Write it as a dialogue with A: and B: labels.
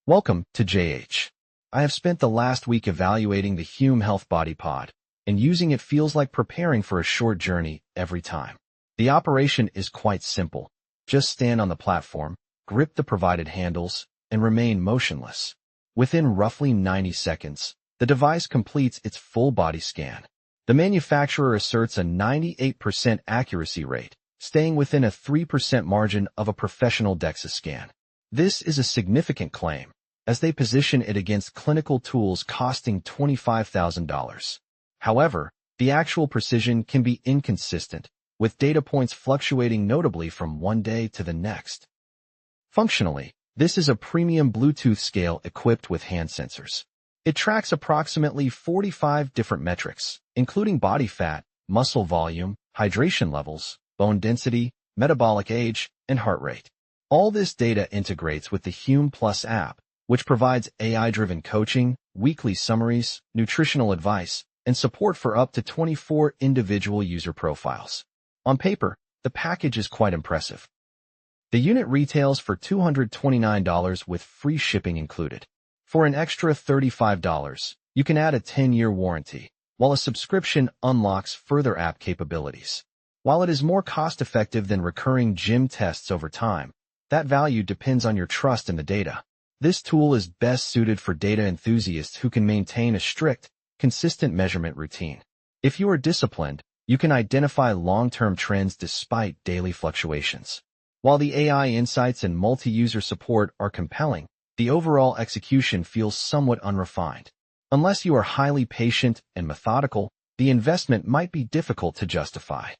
A: Welcome to JH. I have spent the last week evaluating the Hume Health Body Pod, and using it feels like preparing for a short journey every time. The operation is quite simple. Just stand on the platform, grip the provided handles, and remain motionless. Within roughly 90 seconds, the device completes its full body scan. The manufacturer asserts a 98% accuracy rate, staying within a 3% margin of a professional DEXA scan. This is a significant claim, as they position it against clinical tools costing $25,000. However, the actual precision can be inconsistent, with data points fluctuating notably from one day to the next. Functionally, this is a premium Bluetooth scale equipped with hand sensors. It tracks approximately 45 different metrics, including body fat, muscle volume, hydration levels, bone density, metabolic age, and heart rate. All this data integrates with the Hume Plus app, which provides AI-driven coaching, weekly summaries, nutritional advice, and support for up to 24 individual user profiles. On paper, the package is quite impressive. The unit retails for $229 with free shipping included. For an extra $35, you can add a 10-year warranty, while a subscription unlocks further app capabilities. While it is more cost-effective than recurring gym tests over time, that value depends on your trust in the data. This tool is best suited for data enthusiasts who can maintain a strict, consistent measurement routine. If you are disciplined, you can identify long-term trends despite daily fluctuations. While the AI insights and multi-user support are compelling, the overall execution feels somewhat unrefined. Unless you are highly patient and methodical, the investment might be difficult to justify.